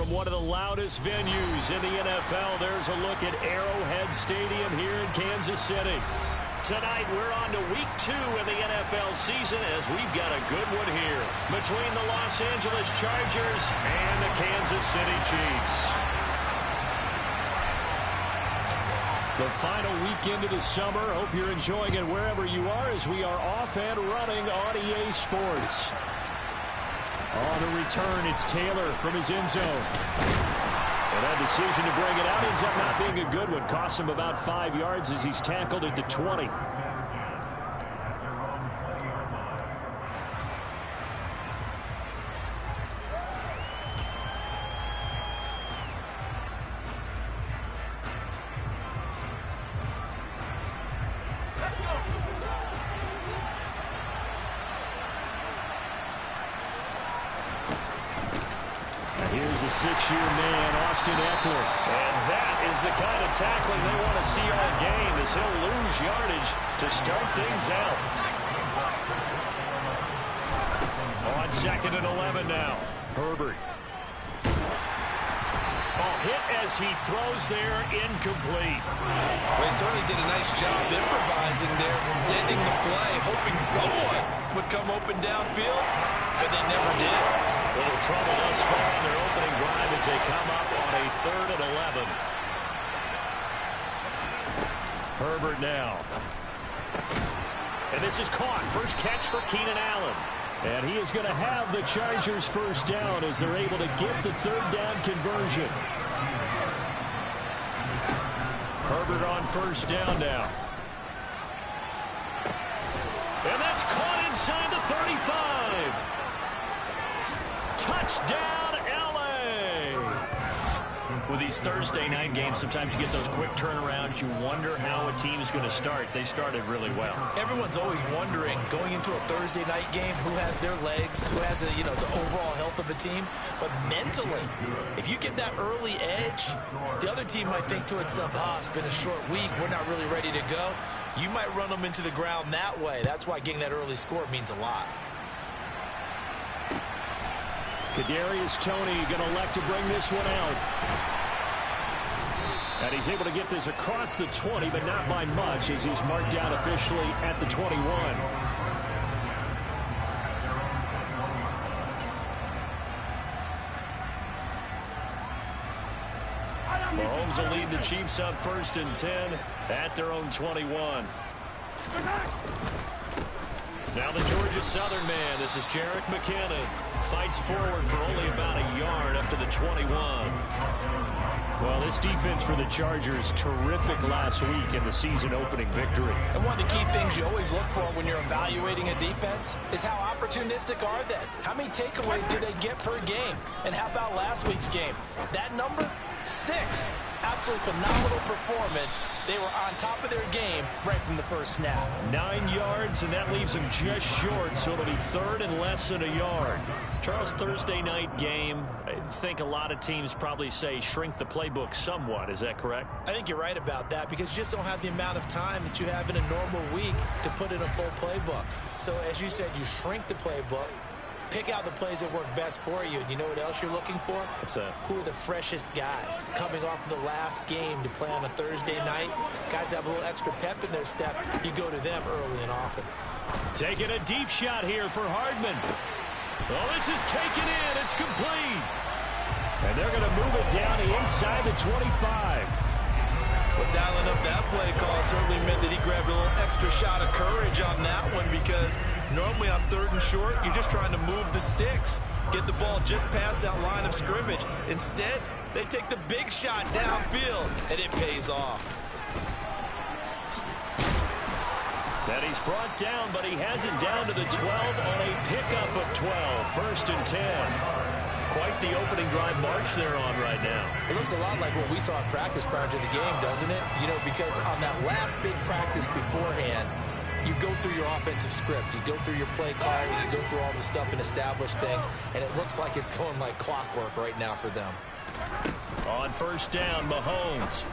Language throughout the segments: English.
from one of the loudest venues in the NFL. There's a look at Arrowhead Stadium here in Kansas City. Tonight, we're on to week 2 of the NFL season as we've got a good one here between the Los Angeles Chargers and the Kansas City Chiefs. The final weekend of the summer. Hope you're enjoying it wherever you are as we are off and running on EA Sports. On the return, it's Taylor from his end zone. And that decision to bring it out ends up not being a good one. Costs him about 5 yards as he's tackled into 20. Here's a 6-year man, Austin Eckler. And that is the kind of tackling they want to see all game as he'll lose yardage to start things out. On 2nd and 11 now. Herbert. Hit as he throws there, incomplete. Well, he certainly did a nice job improvising there, extending the play, hoping someone would come open downfield, but they never did. A little trouble thus far on their opening drive as they come up on a 3rd and 11. Herbert now. And this is caught. First catch for Keenan Allen. And he is going to have the Chargers first down as they're able to get the 3rd down conversion. Herbert on first down now. And that's caught inside the 35. Touchdown, L.A. With these Thursday night games, sometimes you get those quick turnarounds. You wonder how a team is going to start. They started really well. Everyone's always wondering, going into a Thursday night game, who has their legs, who has the overall health of a team. But mentally, if you get that early edge, the other team might think to itself, it's been a short week, we're not really ready to go. You might run them into the ground that way. That's why getting that early score means a lot. Kadarius Toney going to elect to bring this one out. And he's able to get this across the 20, but not by much as he's marked down officially at the 21. Mahomes will lead the Chiefs up 1st and 10 at their own 21. Now the Georgia Southern man. This is Jerick McKinnon. Fights forward for only about a yard up to the 21. Well, this defense for the Chargers, terrific last week in the season-opening victory. And one of the key things you always look for when you're evaluating a defense is how opportunistic are they? How many takeaways do they get per game? And how about last week's game? That number? 6. Absolutely phenomenal performance. They were on top of their game right from the first snap. 9 yards, and that leaves them just short, so it'll be 3rd and less than a yard. Charles, Thursday night game, I think a lot of teams probably say shrink the playbook somewhat. Is that correct? I think you're right about that because you just don't have the amount of time that you have in a normal week to put in a full playbook. So, as you said, you shrink the playbook. Pick out the plays that work best for you. And you know what else you're looking for? What's that? Who are the freshest guys coming off of the last game to play on a Thursday night? Guys have a little extra pep in their step. You go to them early and often. Taking a deep shot here for Hardman. Oh, this is taken in. It's complete. And they're going to move it down to inside the 25. Well, dialing up that play call certainly meant that he grabbed a little extra shot of courage on that one because normally on 3rd and short, you're just trying to move the sticks, get the ball just past that line of scrimmage. Instead, they take the big shot downfield, and it pays off. That he's brought down, but he has it down to the 12 on a pickup of 12. 1st and 10. Quite the opening drive march they're on right now. It looks a lot like what we saw in practice prior to the game, doesn't it? You know, because on that last big practice beforehand, you go through your offensive script. You go through your play calling. You go through all the stuff and establish things. And it looks like it's going like clockwork right now for them. On 1st down, Mahomes.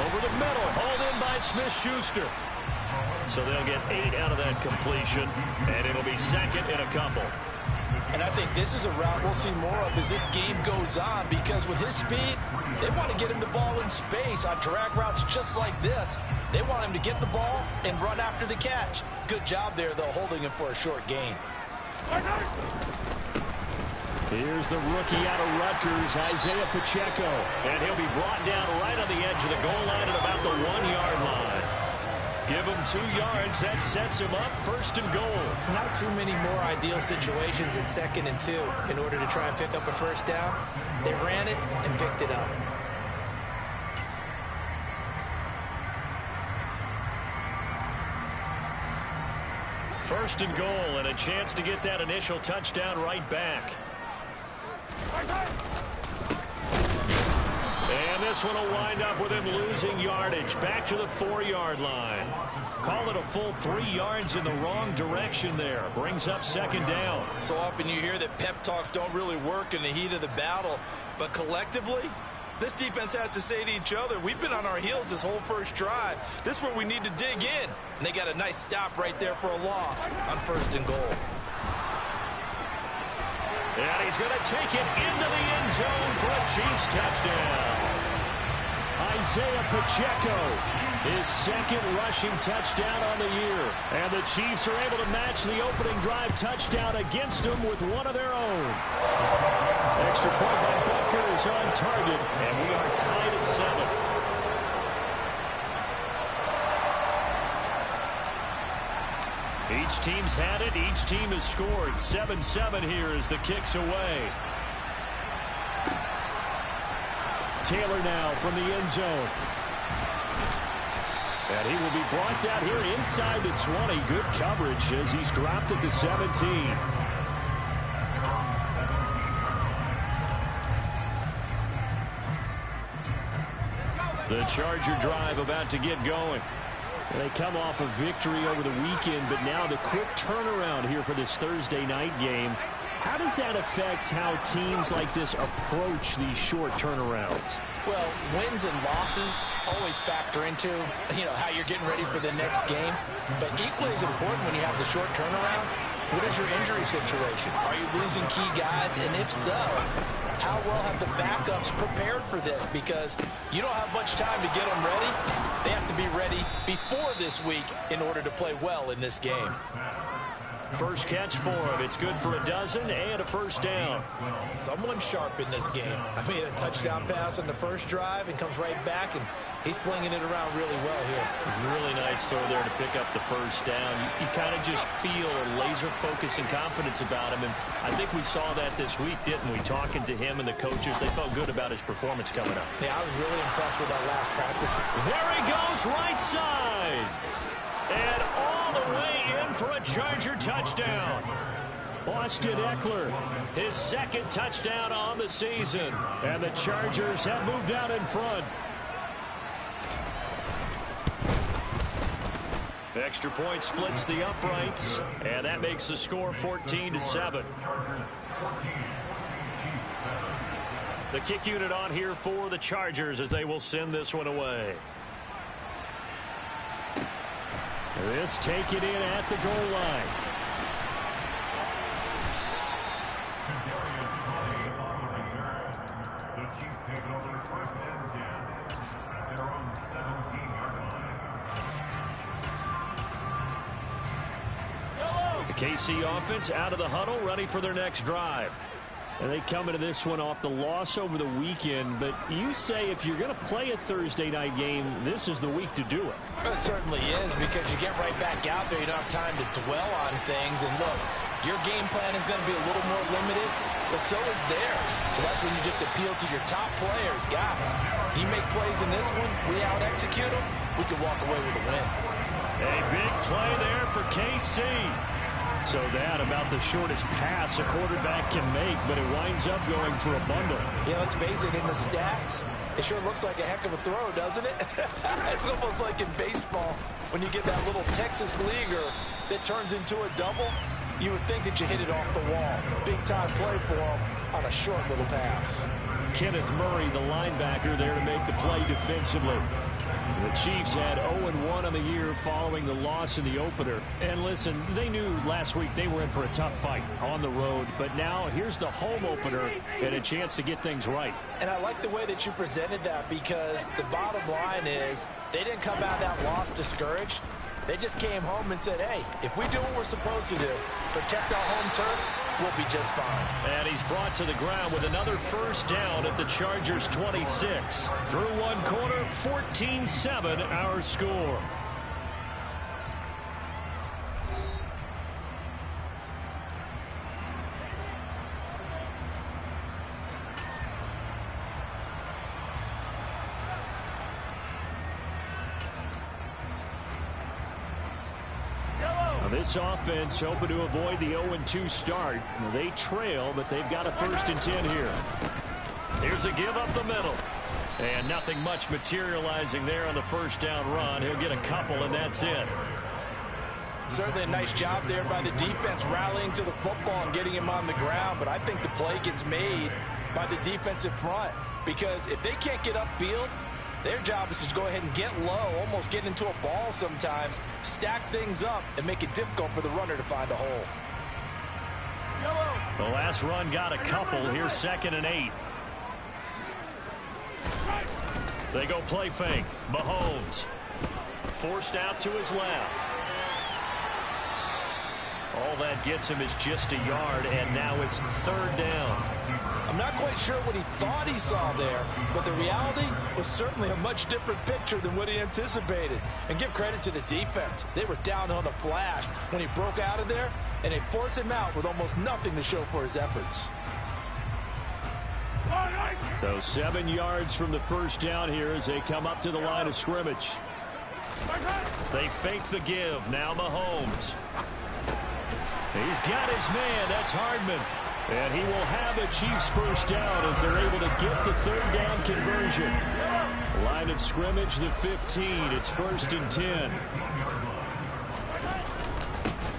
Over the middle, hauled in by Smith-Schuster. So they'll get 8 out of that completion, and it'll be second and a couple. And I think this is a route we'll see more of as this game goes on, because with his speed, they want to get him the ball in space on drag routes just like this. They want him to get the ball and run after the catch. Good job there, though, holding him for a short gain. Here's the rookie out of Rutgers, Isaiah Pacheco. And he'll be brought down right on the edge of the goal line at about the 1-yard line. Give him 2 yards. That sets him up first and goal. Not too many more ideal situations at 2nd and 2 in order to try and pick up a first down. They ran it and picked it up. First and goal, and a chance to get that initial touchdown right back. And this one will wind up with him losing yardage. Back to the 4-yard line. Call it a full 3 yards in the wrong direction there. Brings up second down. So often you hear that pep talks don't really work in the heat of the battle, but collectively, this defense has to say to each other, we've been on our heels this whole first drive. This is where we need to dig in. And they got a nice stop right there for a loss on first and goal. And he's going to take it into the end zone for a Chiefs touchdown. Isaiah Pacheco, his second rushing touchdown on the year. And the Chiefs are able to match the opening drive touchdown against them with one of their own. Extra point by Butker is on target, and we are tied at 7. Each team's had it. Each team has scored. 7-7 here as the kick's away. Taylor now from the end zone. And he will be brought down here inside the 20. Good coverage as he's dropped at the 17. The Charger drive about to get going. They come off a victory over the weekend, but now the quick turnaround here for this Thursday night game. How does that affect how teams like this approach these short turnarounds? Well, wins and losses always factor into, how you're getting ready for the next game. But equally as important when you have the short turnaround, what is your injury situation? Are you losing key guys? And if so, how well have the backups prepared for this? Because you don't have much time to get them ready. They have to be ready before this week in order to play well in this game. First catch for him. It's good for a dozen and a first down. Someone sharp in this game. I mean, a touchdown pass on the first drive and comes right back, and he's flinging it around really well here. Really nice throw there to pick up the first down. You kind of just feel a laser focus and confidence about him, and I think we saw that this week, didn't we? Talking to him and the coaches, they felt good about his performance coming up. Yeah, I was really impressed with that last practice. There he goes, right side. And all the way in for a Charger touchdown. Austin Eckler, his second touchdown on the season. And the Chargers have moved out in front. Extra point splits the uprights, and that makes the score 14-7. The kick unit on here for the Chargers as they will send this one away. This taken in at the goal line. The Chiefs take it over first and 10 at their own 17-yard line. The KC offense out of the huddle, ready for their next drive. And they come into this one off the loss over the weekend, but you say if you're going to play a Thursday night game, this is the week to do it. It certainly is, because you get right back out there. You don't have time to dwell on things. And look, your game plan is going to be a little more limited, but so is theirs. So that's when you just appeal to your top players. Guys, you make plays in this one, we out-execute them, we can walk away with a win. A big play there for KC. So that about the shortest pass a quarterback can make, but it winds up going for a bundle. Yeah, let's face it, in the stats, it sure looks like a heck of a throw, doesn't it? It's almost like in baseball when you get that little Texas leaguer that turns into a double. You would think that you hit it off the wall. Big-time play for him on a short little pass. Kenneth Murray, the linebacker, there to make the play defensively. The Chiefs had 0-1 on the year following the loss in the opener. And listen, they knew last week they were in for a tough fight on the road. But now here's the home opener and a chance to get things right. And I like the way that you presented that, because the bottom line is they didn't come out of that loss discouraged. They just came home and said, hey, if we do what we're supposed to do, protect our home turf, we'll be just fine. And he's brought to the ground with another first down at the Chargers' 26. Through one quarter, 14-7 our score. This offense hoping to avoid the 0-2 start. They trail, but they've got a 1st and 10 here. Here's a give up the middle. And nothing much materializing there on the first down run. He'll get a couple, and that's it. Certainly a nice job there by the defense rallying to the football and getting him on the ground. But I think the play gets made by the defensive front, because if they can't get upfield, their job is to go ahead and get low, almost get into a ball sometimes, stack things up, and make it difficult for the runner to find a hole. The last run got a couple. Here's 2nd and 8. They go play fake. Mahomes forced out to his left. All that gets him is just a yard, and now it's 3rd down. I'm not quite sure what he thought he saw there, but the reality was certainly a much different picture than what he anticipated. And give credit to the defense. They were down on the flash when he broke out of there, and they forced him out with almost nothing to show for his efforts. So 7 yards from the first down here as they come up to the line of scrimmage. They fake the give. Now Mahomes. He's got his man. That's Hardman. And he will have a Chiefs first down as they're able to get the 3rd down conversion. Line of scrimmage, the 15. It's 1st and 10.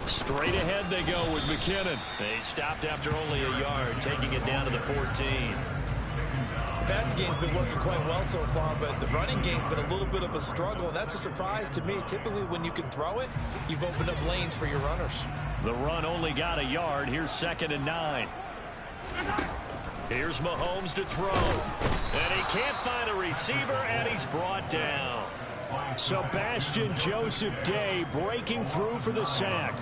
Straight ahead they go with McKinnon. They stopped after only a yard, taking it down to the 14. The passing game's been working quite well so far, but the running game's been a little bit of a struggle. That's a surprise to me. Typically, when you can throw it, you've opened up lanes for your runners. The run only got a yard. Here's 2nd and 9. Here's Mahomes to throw. And he can't find a receiver, and he's brought down. Sebastian Joseph Day breaking through for the sack.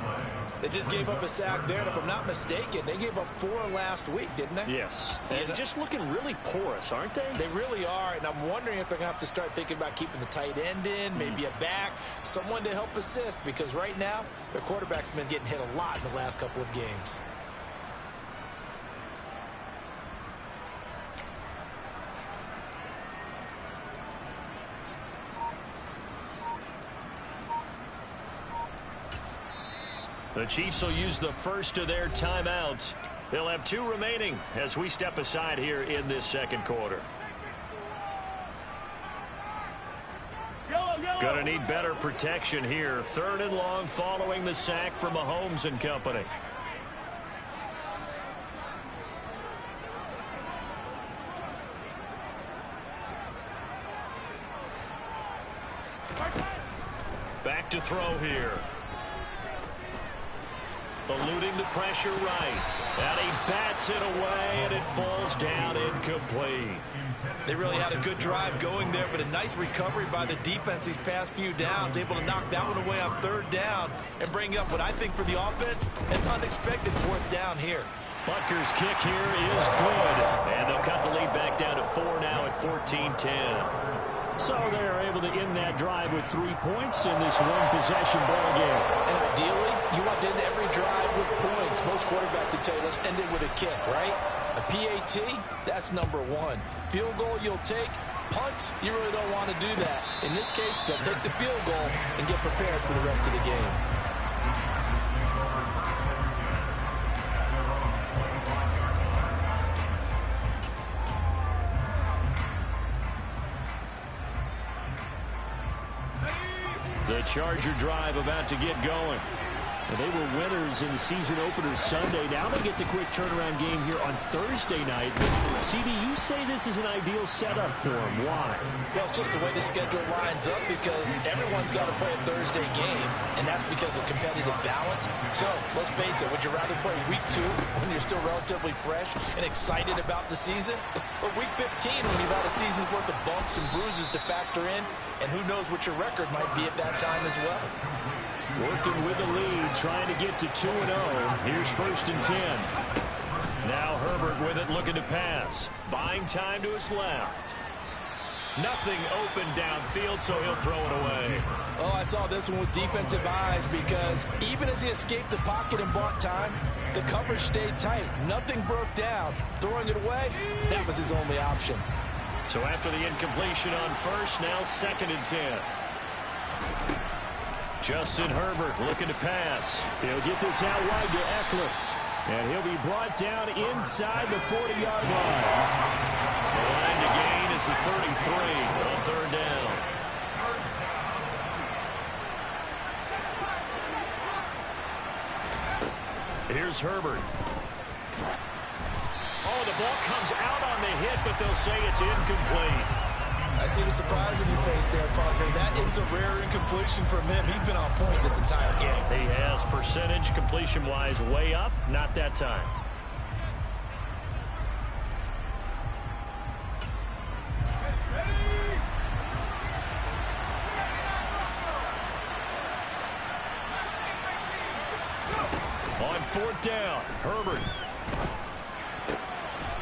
They just gave up a sack there, and if I'm not mistaken, they gave up 4 last week, didn't they? Yes. And just looking really porous, aren't they? They really are, and I'm wondering if they're going to have to start thinking about keeping the tight end in, maybe a back, someone to help assist, because right now, their quarterback's been getting hit a lot in the last couple of games. The Chiefs will use the first of their timeouts. They'll have 2 remaining as we step aside here in this 2nd quarter. Gonna need better protection here. 3rd and long following the sack from Mahomes and company. Back to throw here. Eluding the pressure right. And he bats it away, and it falls down incomplete. They really had a good drive going there, but a nice recovery by the defense these past few downs, able to knock that one away on 3rd down and bring up what I think for the offense, an unexpected 4th down here. Butker's kick here is good. And they'll cut the lead back down to 4 now at 14-10. So they're able to end that drive with 3 points in this one-possession ball game. And ideally, you want to end every drive with points. Most quarterbacks would tell you, let's end it with a kick, right? A PAT, that's number 1. Field goal you'll take. Punts, you really don't want to do that. In this case, they'll take the field goal and get prepared for the rest of the game. The Charger drive about to get going. They were winners in the season opener Sunday. Now they get the quick turnaround game here on Thursday night. But CD, you say this is an ideal setup for them. Why? Well, it's just the way the schedule lines up because everyone's got to play a Thursday game, and that's because of competitive balance. So, let's face it, would you rather play week 2 when you're still relatively fresh and excited about the season? Or week 15 when you've had a season's worth of bumps and bruises to factor in, and who knows what your record might be at that time as well? Working with the lead, trying to get to 2-0. Here's 1st and 10. Now Herbert with it, looking to pass. Buying time to his left. Nothing open downfield, so he'll throw it away. Oh, I saw this one with defensive eyes because even as he escaped the pocket and bought time, the coverage stayed tight. Nothing broke down. Throwing it away, that was his only option. So after the incompletion on 1st, now 2nd and 10. Justin Herbert looking to pass. He'll get this out wide to Eckler. And he'll be brought down inside the 40-yard line. The line to gain is the 33 on 3rd down. Here's Herbert. Oh, the ball comes out on the hit, but they'll say it's incomplete. I see the surprise in your face there, partner. That is a rare incompletion from him. He's been on point this entire game. He has percentage completion-wise way up. Not that time. On 4th down, Herbert.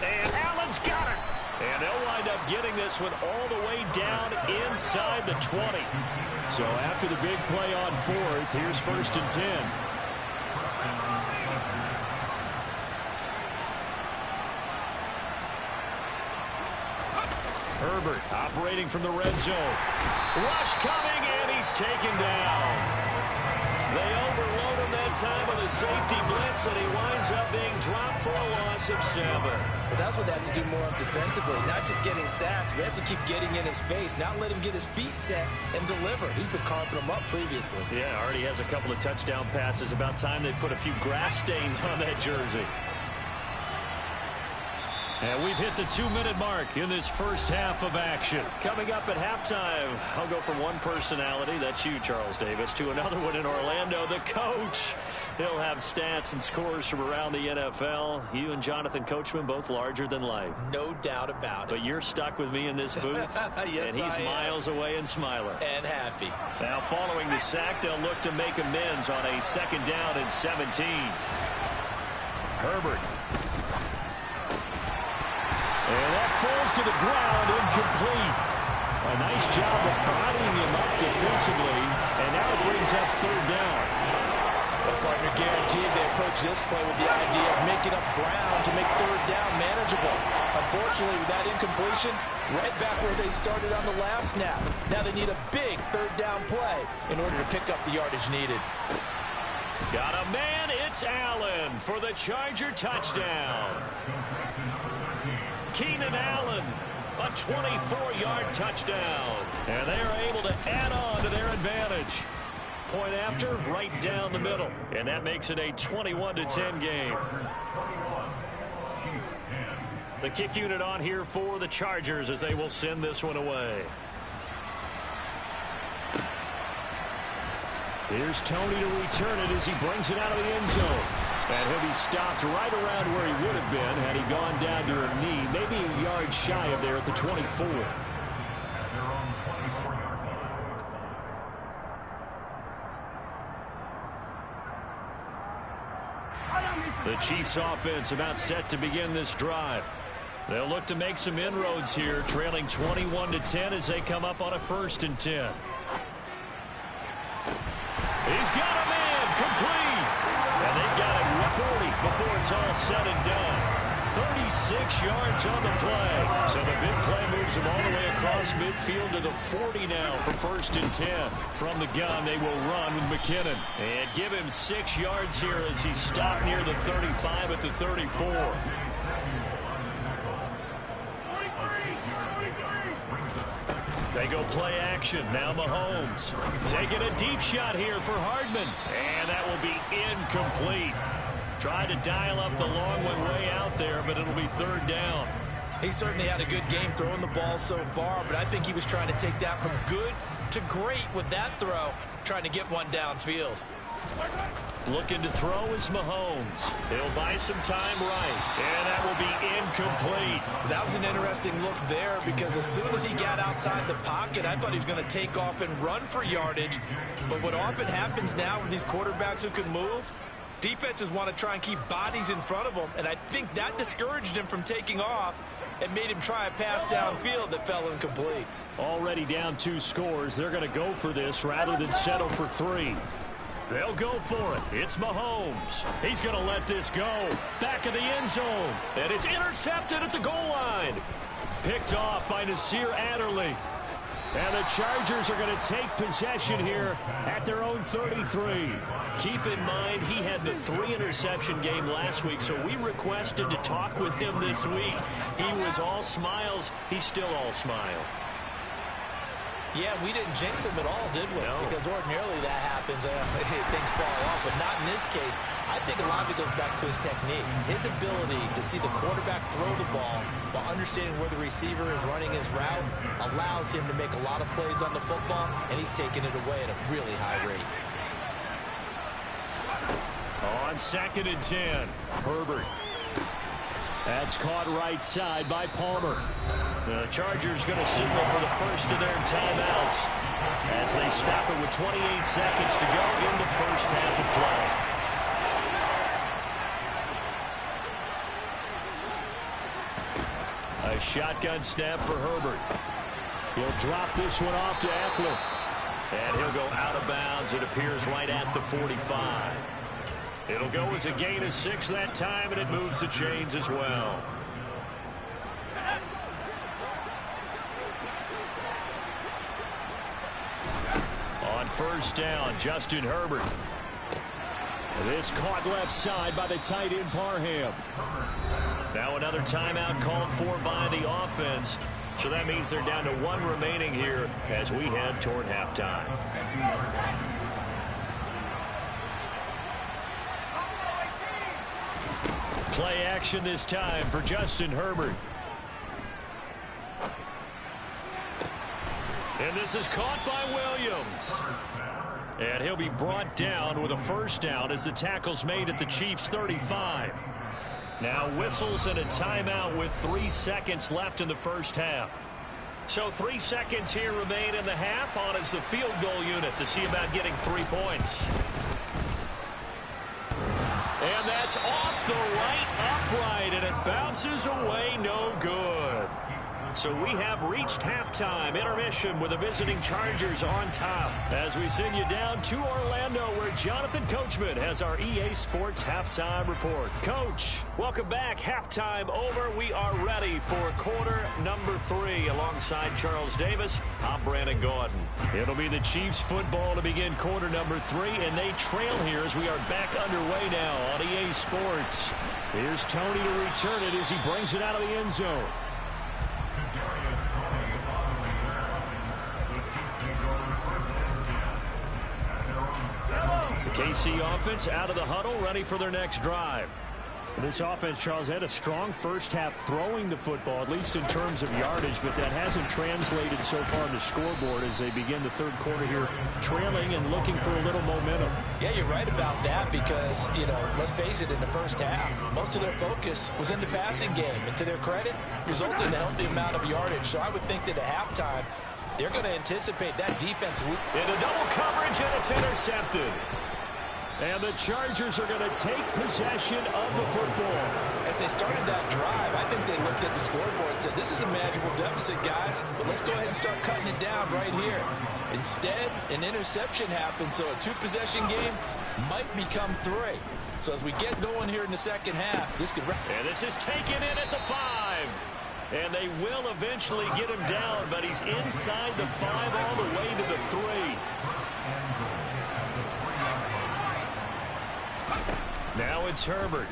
And Allen's got it. And they'll wind up getting this one all the way down inside the 20. So after the big play on 4th, here's 1st and 10. Herbert operating from the red zone. Rush coming, and he's taken down. They overload him that time with a safety blitz, and he winds up being dropped for a loss of 7. But that's what they have to do more of defensively, not just getting sacks. We have to keep getting in his face, not let him get his feet set and deliver. He's been carving them up previously. Yeah, already has a couple of touchdown passes. About time they put a few grass stains on that jersey. And we've hit the 2-minute mark in this first half of action. Coming up at halftime, I'll go from one personality, that's you, Charles Davis, to another one in Orlando, the coach. He'll have stats and scores from around the NFL. You and Jonathan Coachman, both larger than life. No doubt about it. But you're stuck with me in this booth. Yes, and he's miles away and smiling. And happy. Now, following the sack, they'll look to make amends on a 2nd down and 17. Herbert. And that falls to the ground, incomplete. A nice job of bodying him up defensively, and now it brings up 3rd down. The partner guaranteed they approach this play with the idea of making up ground to make 3rd down manageable. Unfortunately, with that incompletion, right back where they started on the last snap. Now they need a big 3rd down play in order to pick up the yardage needed. Got a man, it's Allen for the Charger touchdown. Keenan Allen, a 24-yard touchdown. And they are able to add on to their advantage. Point after, right down the middle. And that makes it a 21-10 game. The kick unit on here for the Chargers as they will send this one away. Here's Tony to return it as he brings it out of the end zone. And he'll be stopped right around where he would have been had he gone down to a knee, maybe a yard shy of there at the 24. The Chiefs offense about set to begin this drive. They'll look to make some inroads here, trailing 21-10 as they come up on a 1st and 10. He's got a man, complete. And they've got it 40 before it's all said and done. 36 yards on the play. So the big play moves him all the way across midfield to the 40 now for 1st and 10. From the gun, they will run with McKinnon. And give him 6 yards here as he stopped near the 35 at the 34. They go play action. Now Mahomes taking a deep shot here for Hardman. And that will be incomplete. Tried to dial up the long one way out there, but it'll be third down. He certainly had a good game throwing the ball so far, but I think he was trying to take that from good to great with that throw, trying to get one downfield. Looking to throw is Mahomes. He'll buy some time right, and that will be incomplete. That was an interesting look there because as soon as he got outside the pocket, I thought he was going to take off and run for yardage. But what often happens now with these quarterbacks who can move, defenses want to try and keep bodies in front of them, and I think that discouraged him from taking off and made him try a pass downfield that fell incomplete. Already down 2 scores. They're going to go for this rather than settle for 3. They'll go for it. It's Mahomes. He's going to let this go. Back of the end zone. And it's intercepted at the goal line. Picked off by Nasir Adderley. And the Chargers are going to take possession here at their own 33. Keep in mind, he had the 3-interception game last week, so we requested to talk with him this week. He was all smiles. He's still all smile. Yeah, we didn't jinx him at all, did we? No. Because ordinarily that happens. Things fall off, but not in this case. I think a lot of it goes back to his technique. His ability to see the quarterback throw the ball while understanding where the receiver is running his route allows him to make a lot of plays on the football, and he's taking it away at a really high rate. On 2nd and 10, Herbert. That's caught right side by Palmer. The Chargers going to signal for the first of their timeouts as they stop it with 28 seconds to go in the first half of play. A shotgun snap for Herbert. He'll drop this one off to Eckler. And he'll go out of bounds, it appears, right at the 45. It'll go as a gain of 6 that time, and it moves the chains as well. On first down, Justin Herbert. This caught left side by the tight end Parham. Now another timeout called for by the offense. So that means they're down to 1 remaining here as we head toward halftime. Play action this time for Justin Herbert. And this is caught by Williams. And he'll be brought down with a first down as the tackle's made at the Chiefs' 35. Now whistles and a timeout with 3 seconds left in the first half. So 3 seconds here remain in the half. On is the field goal unit to see about getting 3 points. And that's off the right upright, and it bounces away no good. So we have reached halftime intermission with the visiting Chargers on top as we send you down to Orlando where Jonathan Coachman has our EA Sports Halftime Report. Coach, welcome back. Halftime over. We are ready for quarter number 3 alongside Charles Davis. I'm Brandon Gordon. It'll be the Chiefs football to begin quarter number 3, and they trail here as we are back underway now on EA Sports. Here's Tony to return it as he brings it out of the end zone. KC offense out of the huddle, ready for their next drive. This offense, Charles, had a strong first half throwing the football, at least in terms of yardage, but that hasn't translated so far on the scoreboard as they begin the third quarter here, trailing and looking for a little momentum. Yeah, you're right about that because, let's face it, in the first half, most of their focus was in the passing game, and to their credit, resulted in a healthy amount of yardage. So I would think that at halftime, they're going to anticipate that defense. Into double coverage, and it's intercepted. And the Chargers are going to take possession of the football. As they started that drive, I think they looked at the scoreboard and said, this is a manageable deficit, guys, but let's go ahead and start cutting it down right here. Instead, an interception happened, so a 2-possession game might become 3. So as we get going here in the second half, this could... And this is taken in at the 5. And they will eventually get him down, but he's inside the 5 all the way to the 3. Now it's Herbert.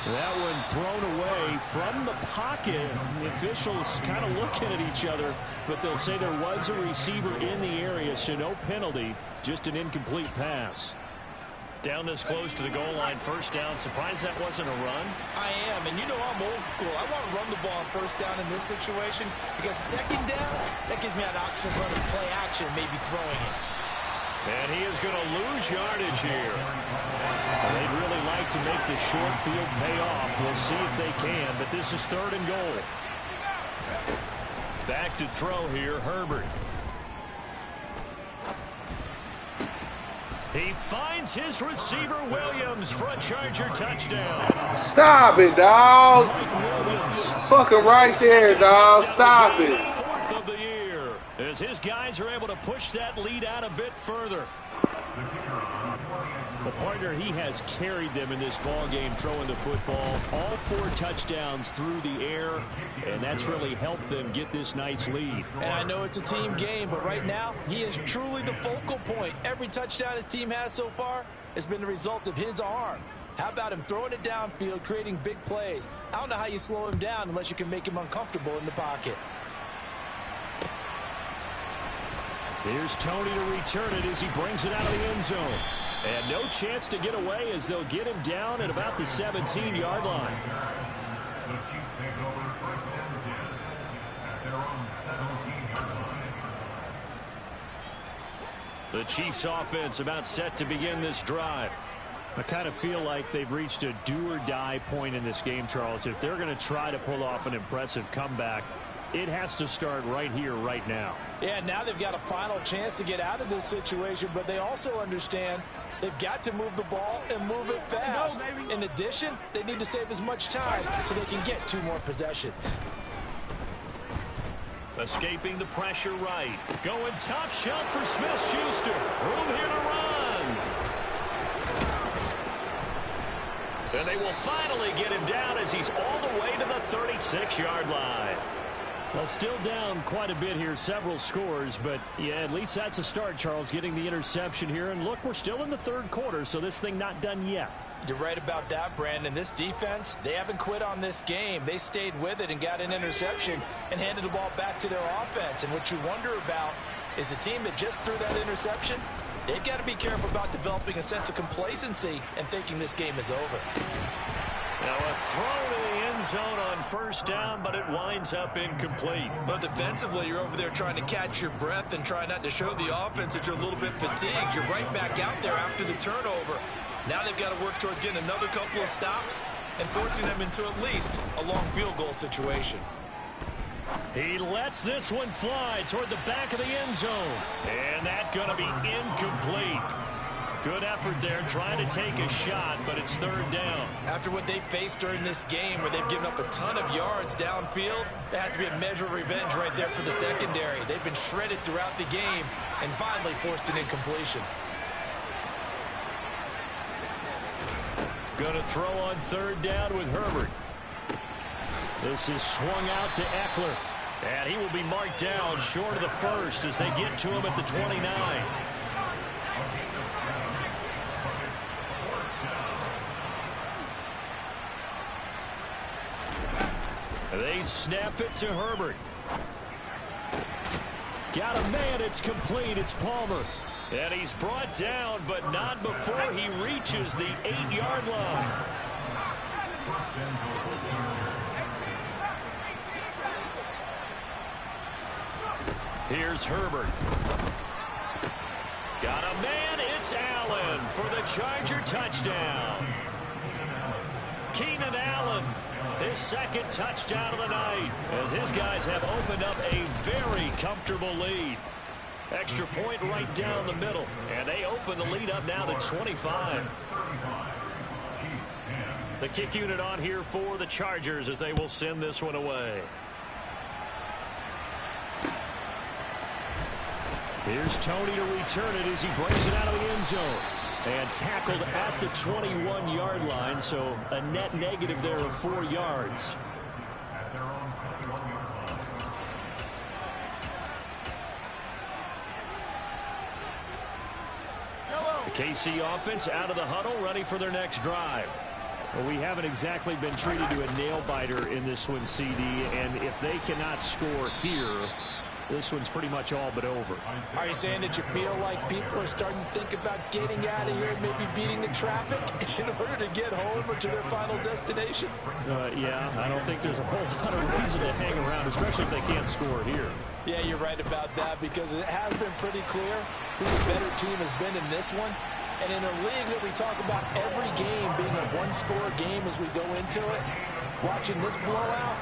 That one thrown away from the pocket. The officials kind of looking at each other, but they'll say there was a receiver in the area, so no penalty, just an incomplete pass. Down this close to the goal line, first down. Surprised that wasn't a run? I am, and you know I'm old school. I want to run the ball on first down in this situation because second down, that gives me an option of running play action, maybe throwing it. And he is going to lose yardage here. They'd really like to make the short field pay off. We'll see if they can, but this is 3rd and goal. Back to throw here, Herbert. He finds his receiver, Williams, for a Charger touchdown. Stop it, dog. Fucking right there, dog. Stop it. 4th of the year, as his guys are able to push that lead out a bit further. The partner, he has carried them in this ball game throwing the football. All 4 touchdowns through the air, and that's really helped them get this nice lead. And I know it's a team game, but right now, he is truly the focal point. Every touchdown his team has so far has been the result of his arm. How about him throwing it downfield, creating big plays? I don't know how you slow him down unless you can make him uncomfortable in the pocket. Here's Tony to return it as he brings it out of the end zone. And no chance to get away as they'll get him down at about the 17-yard line. The Chiefs take over 1st and 10 at their own 17-yard line. The Chiefs offense about set to begin this drive. I kind of feel like they've reached a do-or-die point in this game, Charles. If they're going to try to pull off an impressive comeback, it has to start right here, right now. Yeah, now they've got a final chance to get out of this situation, but they also understand they've got to move the ball and move it fast. In addition, they need to save as much time so they can get 2 more possessions. Escaping the pressure right. Going top shelf for Smith-Schuster. Room here to run. And they will finally get him down as he's all the way to the 36-yard line. Well, still down quite a bit here, several scores, but yeah, at least that's a start, Charles, getting the interception here. And look, we're still in the 3rd quarter, so this thing not done yet. You're right about that, Brandon. This defense, they haven't quit on this game. They stayed with it and got an interception and handed the ball back to their offense. And what you wonder about is a team that just threw that interception, they've got to be careful about developing a sense of complacency and thinking this game is over. Now a throw to the end zone on first down, but it winds up incomplete. But defensively, you're over there trying to catch your breath and try not to show the offense that you're a little bit fatigued. You're right back out there after the turnover. Now they've got to work towards getting another couple of stops and forcing them into at least a long field goal situation. He lets this one fly toward the back of the end zone. And that's going to be incomplete. Good effort there trying to take a shot, but it's 3rd down. After what they faced during this game where they've given up a ton of yards downfield, that has to be a measure of revenge right there for the secondary. They've been shredded throughout the game and finally forced an incompletion. Going to throw on 3rd down with Herbert. This is swung out to Eckler. And he will be marked down short of the 1st as they get to him at the 29. They snap it to Herbert. Got a man, it's complete, it's Palmer. And he's brought down, but not before he reaches the 8-yard line. Here's Herbert. Got a man, it's Allen for the Charger touchdown. Keenan Allen, his 2nd touchdown of the night, as his guys have opened up a very comfortable lead. Extra point right down the middle, and they open the lead up now to 25. The kick unit on here for the Chargers as they will send this one away. Here's Tony to return it as he brings it out of the end zone. And tackled at the 21-yard line, so a net negative there of 4 yards. The KC offense out of the huddle, ready for their next drive. Well, we haven't exactly been treated to a nail-biter in this one, CD, and if they cannot score here, this one's pretty much all but over. Are you saying that you feel like people are starting to think about getting out of here and maybe beating the traffic in order to get home or to their final destination? Yeah, I don't think there's a whole lot of reason to hang around, especially if they can't score here. Yeah, you're right about that, because it has been pretty clear who the better team has been in this one. And in a league that we talk about every game being a one-score game as we go into it, watching this blowout,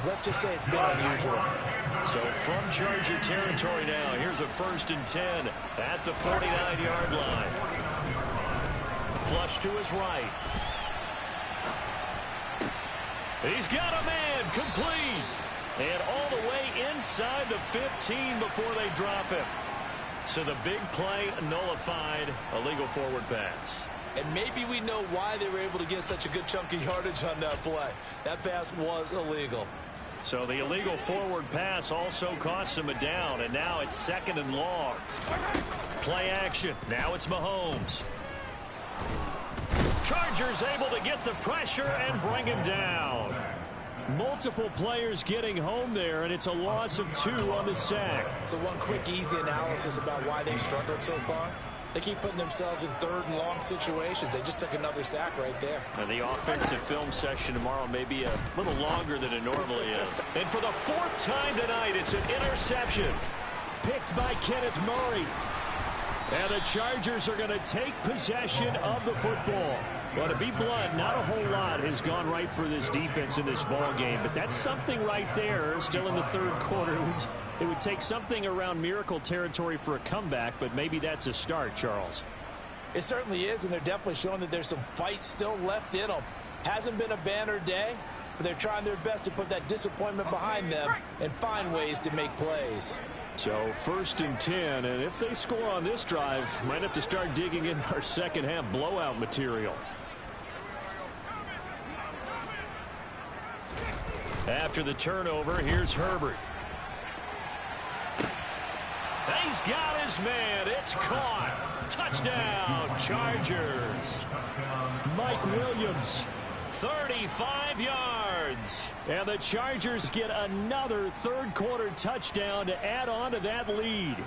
let's just say it's been unusual. So from Charger territory now, here's a 1st and 10 at the 49-yard line. Flush to his right. He's got a man, complete. And all the way inside the 15 before they drop him. So the big play nullified, a legal forward pass. And maybe we know why they were able to get such a good chunk of yardage on that play. That pass was illegal. So the illegal forward pass also costs him a down, and now it's 2nd and long. Play action. Now it's Mahomes. Chargers able to get the pressure and bring him down. Multiple players getting home there, and it's a loss of 2 on the sack. So one quick, easy analysis about why they struggled so far. They keep putting themselves in 3rd and long situations. They just took another sack right there. And the offensive film session tomorrow may be a little longer than it normally is. And for the 4th time tonight, it's an interception. Picked by Kenneth Murray. And the Chargers are going to take possession of the football. Well, to be blunt, not a whole lot has gone right for this defense in this ball game, but that's something right there. Still in the 3rd quarter. It would take something around miracle territory for a comeback, but maybe that's a start, Charles. It certainly is, and they're definitely showing that there's some fight still left in them. Hasn't been a banner day, but they're trying their best to put that disappointment behind them and find ways to make plays. So 1st and 10, and if they score on this drive, might have to start digging in our second half blowout material. After the turnover, here's Herbert. He's got his man. It's caught. Touchdown, Chargers. Mike Williams, 35 yards. And the Chargers get another 3rd quarter touchdown to add on to that lead.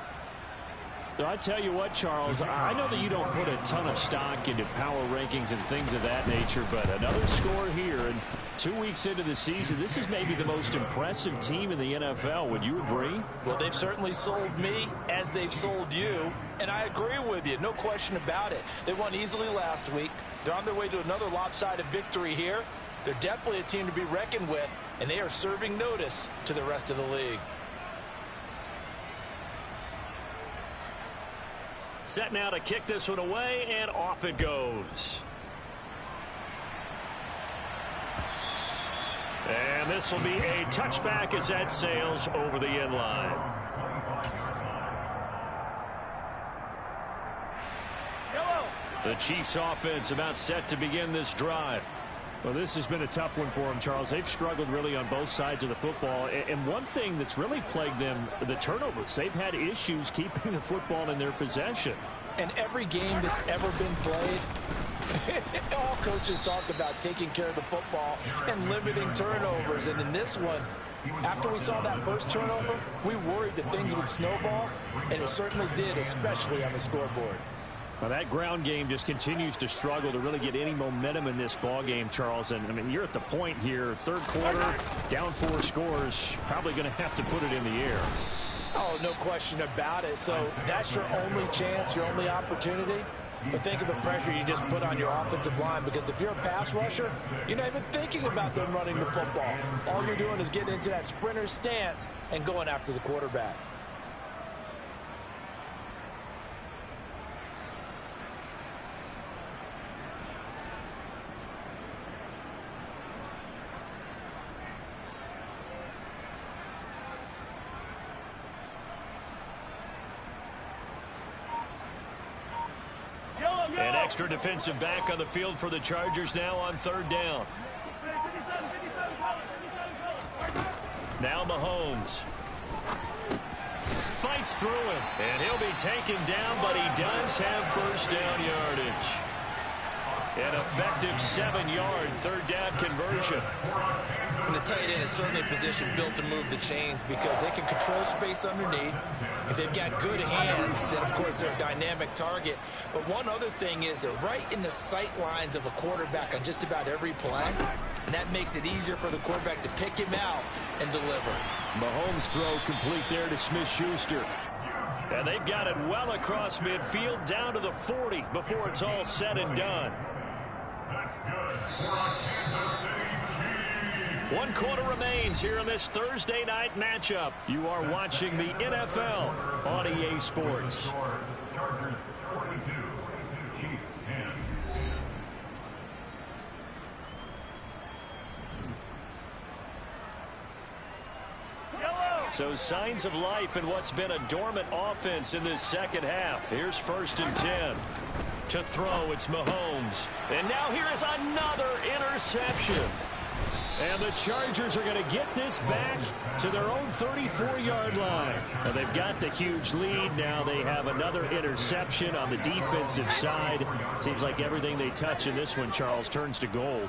So I tell you what, Charles, I know that you don't put a ton of stock into power rankings and things of that nature, but another score here, and 2 weeks into the season, this is maybe the most impressive team in the NFL. Would you agree? Well, they've certainly sold me as they've sold you, and I agree with you, no question about it. They won easily last week. They're on their way to another lopsided victory here. They're definitely a team to be reckoned with, and they are serving notice to the rest of the league. Set now to kick this one away, and off it goes. And this will be a touchback as that sails over the end line. The Chiefs offense about set to begin this drive. Well, this has been a tough one for them, Charles. They've struggled really on both sides of the football. And one thing that's really plagued them, the turnovers. They've had issues keeping the football in their possession. And every game that's ever been played, all coaches talk about taking care of the football and limiting turnovers. And in this one, after we saw that first turnover, we worried that things would snowball, and it certainly did, especially on the scoreboard. Well, that ground game just continues to struggle to really get any momentum in this ball game, Charles. And, I mean, you're at the point here, 3rd quarter, down 4 scores, probably going to have to put it in the air. Oh, no question about it. So that's your only chance, your only opportunity. But think of the pressure you just put on your offensive line, because if you're a pass rusher, you're not even thinking about them running the football. All you're doing is getting into that sprinter stance and going after the quarterback. An extra defensive back on the field for the Chargers now on 3rd down. Now Mahomes. Fights through him, and he'll be taken down, but he does have 1st down yardage. An effective 7-yard third down conversion. And the tight end is certainly a position built to move the chains because they can control space underneath. If they've got good hands, then of course they're a dynamic target. But one other thing is they're right in the sight lines of a quarterback on just about every play. And that makes it easier for the quarterback to pick him out and deliver. Mahomes' throw complete there to Smith-Schuster. And they've got it well across midfield down to the 40 before it's all said and done. That's good for a Kansas City Chiefs. 1 quarter remains here in this Thursday night matchup. You are watching the NFL on EA Sports. Chargers 42, Chiefs 10. So signs of life in what's been a dormant offense in this second half. Here's 1st and 10. To throw, it's Mahomes. And now here is another interception. And the Chargers are going to get this back to their own 34-yard line. And they've got the huge lead. Now they have another interception on the defensive side. Seems like everything they touch in this one, Charles, turns to gold.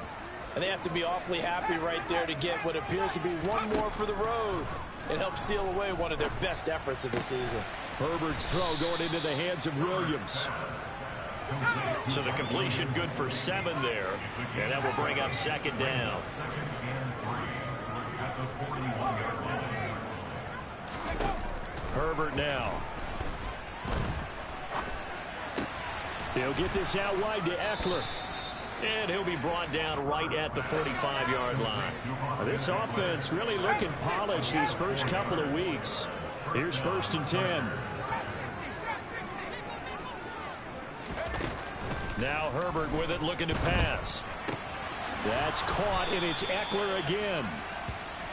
And they have to be awfully happy right there to get what appears to be one more for the road. It helps seal away one of their best efforts of the season. Herbert's throw going into the hands of Williams. So the completion good for 7 there. And that will bring up 2nd down. Herbert now. He'll get this out wide to Eckler. And he'll be brought down right at the 45-yard line. Now, this offense really looking polished these first couple of weeks. Here's 1st and 10. Now Herbert with it, looking to pass. That's caught, and it's Eckler again.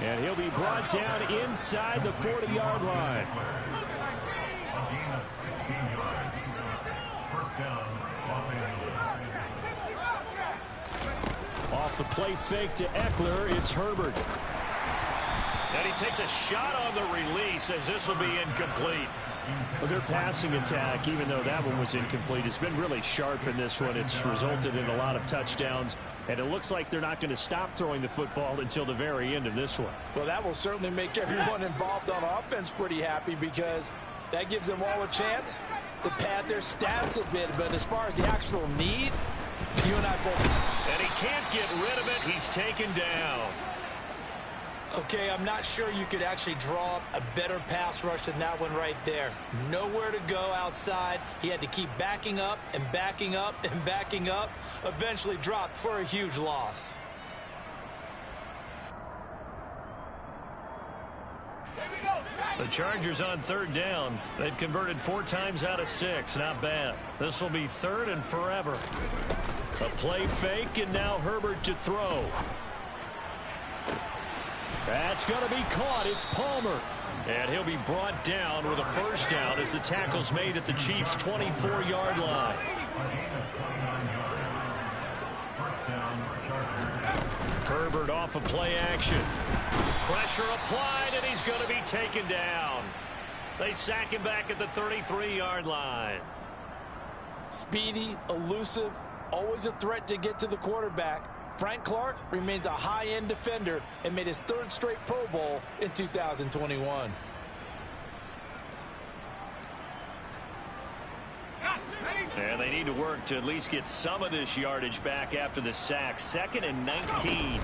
And he'll be brought down inside the 40-yard line. A gain of 16 yards. First down, Los Angeles. Off the play fake to Eckler, it's Herbert. And he takes a shot on the release as this will be incomplete. Well, their passing attack, even though that one was incomplete, has been really sharp in this one. It's resulted in a lot of touchdowns, and it looks like they're not going to stop throwing the football until the very end of this one. Well, that will certainly make everyone involved on offense pretty happy because that gives them all a chance to pad their stats a bit. But as far as the actual need, you and I both. And he can't get rid of it. He's taken down. Okay, I'm not sure you could actually draw up a better pass rush than that one right there. Nowhere to go outside. He had to keep backing up and backing up and backing up. Eventually dropped for a huge loss. The Chargers on 3rd down. They've converted 4 times out of 6. Not bad. This will be 3rd and forever. A play fake, and now Herbert to throw. That's going to be caught. It's Palmer. And he'll be brought down with a 1st down as the tackle's made at the Chiefs' 24-yard line. Herbert off of play action. Pressure applied, and he's going to be taken down. They sack him back at the 33-yard line. Speedy, elusive, always a threat to get to the quarterback. Frank Clark remains a high-end defender and made his 3rd straight Pro Bowl in 2021. And they need to work to at least get some of this yardage back after the sack. 2nd and 19.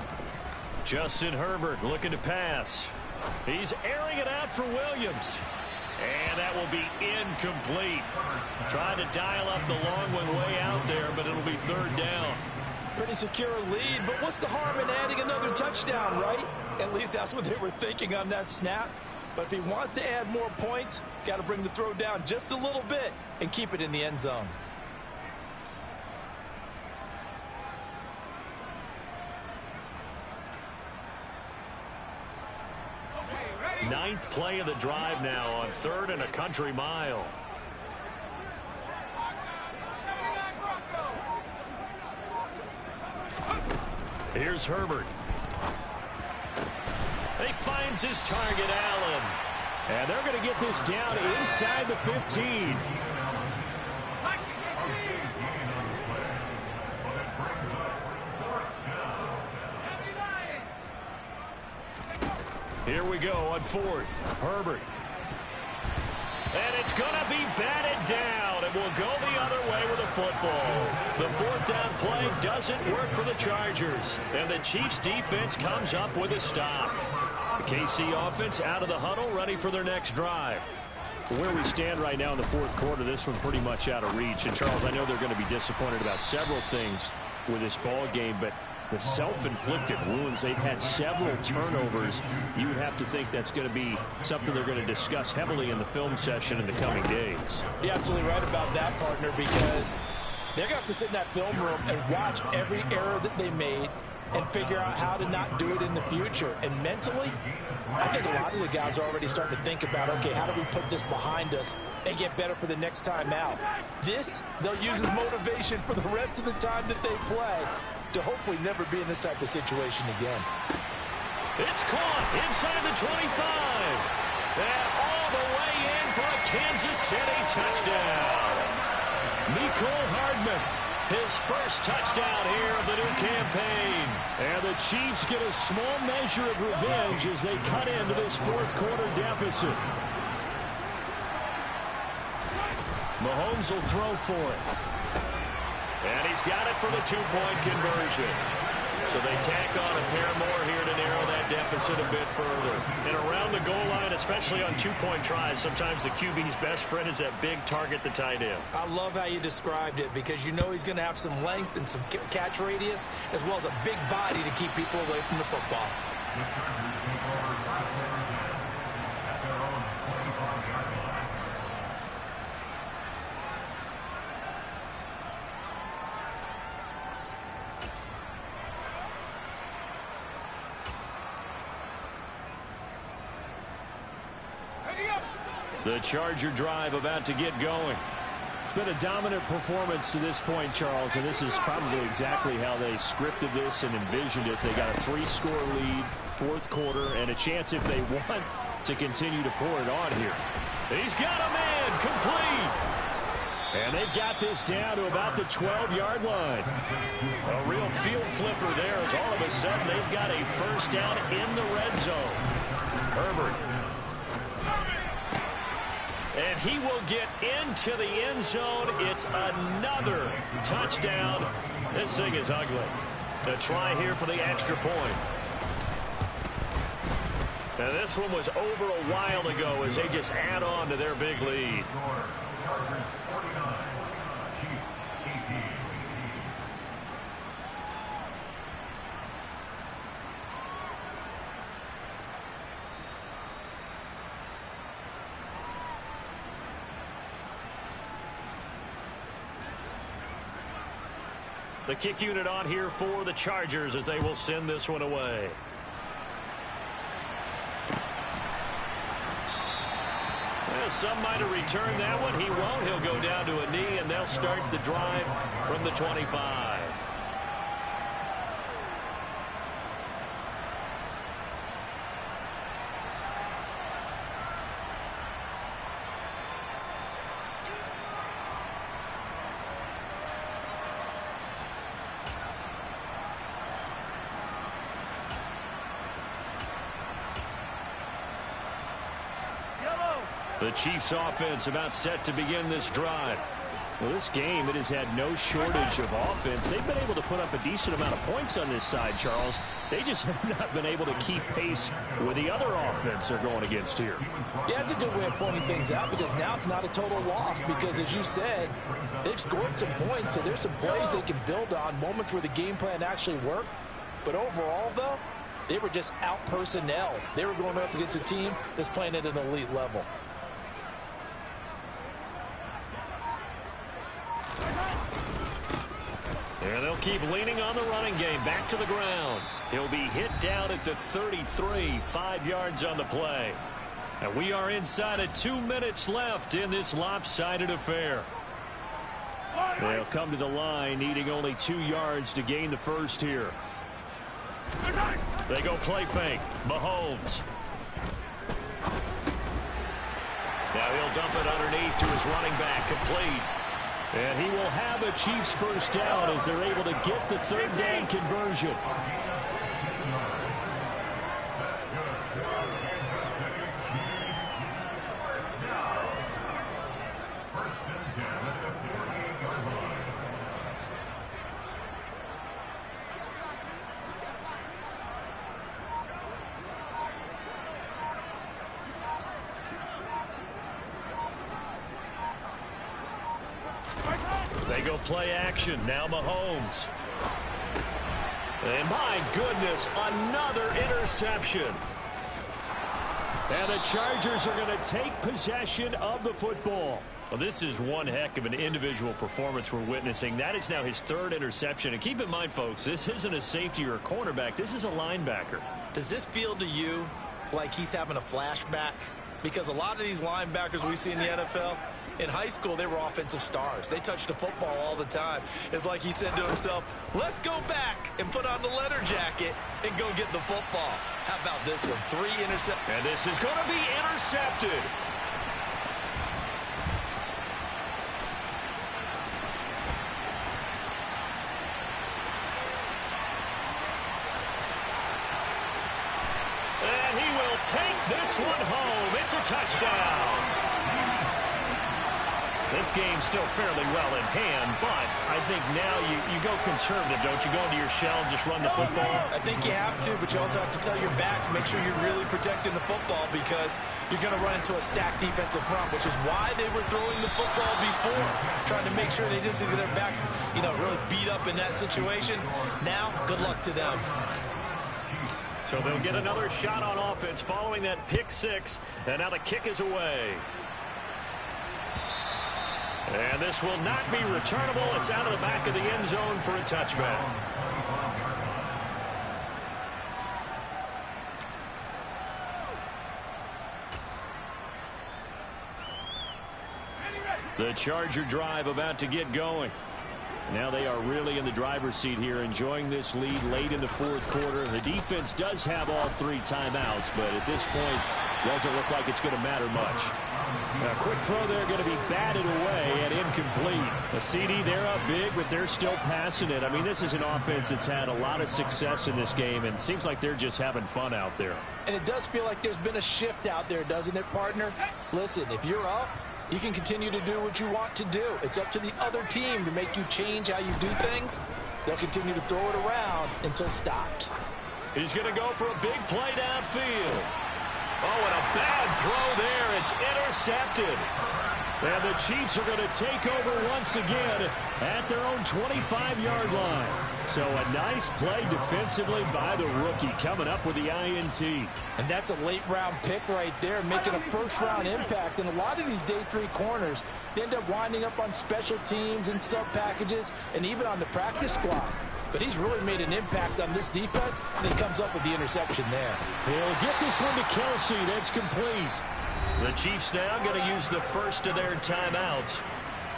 Justin Herbert looking to pass. He's airing it out for Williams. And that will be incomplete. Trying to dial up the long one way out there, but it'll be 3rd down. Pretty secure lead, but what's the harm in adding another touchdown, right? At least that's what they were thinking on that snap. But if he wants to add more points, got to bring the throw down just a little bit and keep it in the end zone. Ninth play of the drive now on 3rd and a country mile. Here's Herbert. He finds his target, Allen. And they're going to get this down inside the 15. Here we go on fourth. Herbert. And it's going to be batted down. It will go the other way with a football. The fourth down play doesn't work for the Chargers. And the Chiefs defense comes up with a stop. The KC offense out of the huddle, ready for their next drive. Where we stand right now in the fourth quarter, this one pretty much out of reach. And, Charles, I know they're going to be disappointed about several things with this ball game, but the self-inflicted wounds, they've had several turnovers. You would have to think that's going to be something they're going to discuss heavily in the film session in the coming days. You're absolutely right about that, partner, because they're going to have to sit in that film room and watch every error that they made and figure out how to not do it in the future. And mentally, I think a lot of the guys are already starting to think about, okay, how do we put this behind us and get better for the next time out? This, they'll use as motivation for the rest of the time that they play to hopefully never be in this type of situation again. It's caught inside the 25. And all the way in for a Kansas City touchdown. Mecole Hardman, his first touchdown here of the new campaign. And the Chiefs get a small measure of revenge as they cut into this fourth quarter deficit. Mahomes will throw for it. And he's got it for the two-point conversion. So they tack on a pair more here to narrow that deficit a bit further. And around the goal line, especially on two-point tries, sometimes the QB's best friend is that big target, the tight end. I love how you described it because you know he's going to have some length and some catch radius as well as a big body to keep people away from the football. The Chargers take over first and 10 at their own 25-yard line. The Charger drive about to get going. It's been a dominant performance to this point, Charles, and this is probably exactly how they scripted this and envisioned it. They got a 3-score lead, fourth quarter, and a chance if they want to continue to pour it on here. He's got a man complete. And they've got this down to about the 12-yard line. A real field flipper there as all of a sudden they've got a first down in the red zone. Herbert. And he will get into the end zone. It's another touchdown. This thing is ugly. A try here for the extra point. And this one was over a while ago as they just add on to their big lead. Chargers 49, Chiefs 18. The kick unit on here for the Chargers as they will send this one away. Well, some might have returned that one. He won't. He'll go down to a knee, and they'll start the drive from the 25. The Chiefs offense about set to begin this drive. Well, this game, it has had no shortage of offense. They've been able to put up a decent amount of points on this side, Charles. They just have not been able to keep pace with the other offense they're going against here. Yeah, it's a good way of pointing things out because now it's not a total loss because, as you said, they've scored some points, so there's some plays they can build on, moments where the game plan actually worked. But overall, though, they were just out personnel. They were going up against a team that's playing at an elite level. And they'll keep leaning on the running game. Back to the ground. He'll be hit down at the 33, 5 yards on the play. And we are inside of 2 minutes left in this lopsided affair. They'll come to the line, needing only 2 yards to gain the first here. They go play fake. Mahomes. Now he'll dump it underneath to his running back, complete. And he will have a Chiefs first down as they're able to get the third down conversion. They go play action. Now Mahomes. And my goodness, another interception. And the Chargers are going to take possession of the football. Well, this is one heck of an individual performance we're witnessing. That is now his third interception. And keep in mind, folks, this isn't a safety or a cornerback. This is a linebacker. Does this feel to you like he's having a flashback? Because a lot of these linebackers we see in the NFL, in high school, they were offensive stars. They touched the football all the time. It's like he said to himself, let's go back and put on the letter jacket and go get the football. How about this one? 3 interceptions. And this is going to be intercepted. And he will take this one home. It's a touchdown. This game's still fairly well in hand, but I think now you go conservative, don't you? Go into your shell and just run the football? I think you have to, but you also have to tell your backs, make sure you're really protecting the football because you're going to run into a stacked defensive front, which is why they were throwing the football before, trying to make sure they just get their backs, really beat up in that situation. Now, good luck to them. So they'll get another shot on offense following that pick 6, and now the kick is away. And this will not be returnable. It's out of the back of the end zone for a touchback. The Charger drive about to get going. Now they are really in the driver's seat here, enjoying this lead late in the fourth quarter. The defense does have all 3 timeouts, but at this point, doesn't look like it's going to matter much. A quick throw there going to be batted away and incomplete. A CD, they're up big, but they're still passing it. I mean, this is an offense that's had a lot of success in this game, and it seems like they're just having fun out there. And it does feel like there's been a shift out there, doesn't it, partner? Listen, if you're up, you can continue to do what you want to do. It's up to the other team to make you change how you do things. They'll continue to throw it around until stopped. He's going to go for a big play downfield. Oh, and a bad throw there. It's intercepted. And the Chiefs are going to take over once again at their own 25-yard line. So a nice play defensively by the rookie coming up with the INT. And that's a late-round pick right there, making a first-round impact. And a lot of these day 3 corners, they end up winding up on special teams and sub-packages and even on the practice squad. But he's really made an impact on this defense, and he comes up with the interception there. He'll get this one to Kelsey. That's complete. The Chiefs now going to use the first of their timeouts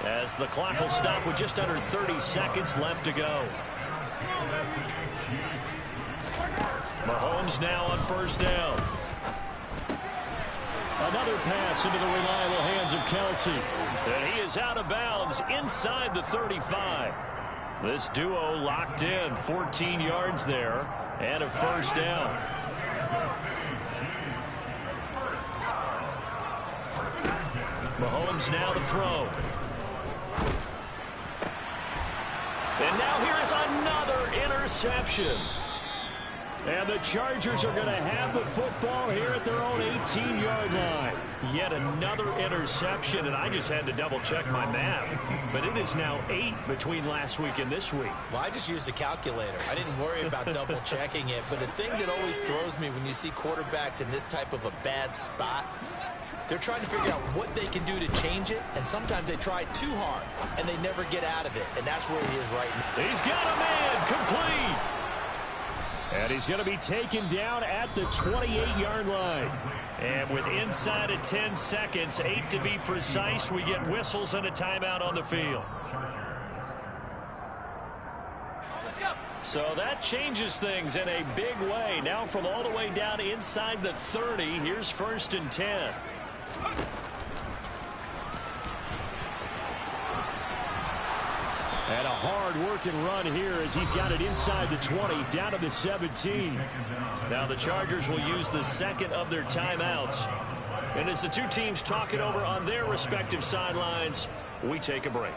as the clock will stop with just under 30 seconds left to go. Mahomes now on first down. Another pass into the reliable hands of Kelsey. And he is out of bounds inside the 35. This duo locked in, 14 yards there, and a first down. Mahomes now to throw. And now here is another interception. And the Chargers are going to have the football here at their own 18-yard line. Yet another interception, and I just had to double-check my math. But it is now 8 between last week and this week. Well, I just used a calculator. I didn't worry about double-checking it. But the thing that always throws me when you see quarterbacks in this type of a bad spot, they're trying to figure out what they can do to change it, and sometimes they try too hard, and they never get out of it. And that's where he is right now. He's got a man complete. And he's going to be taken down at the 28-yard line. And with inside of 10 seconds, 8 to be precise, we get whistles and a timeout on the field. So that changes things in a big way. Now from all the way down inside the 30, here's 1st and 10. And a hard-working run here as he's got it inside the 20, down to the 17. Now the Chargers will use the second of their timeouts. And as the two teams talk it over on their respective sidelines, we take a break.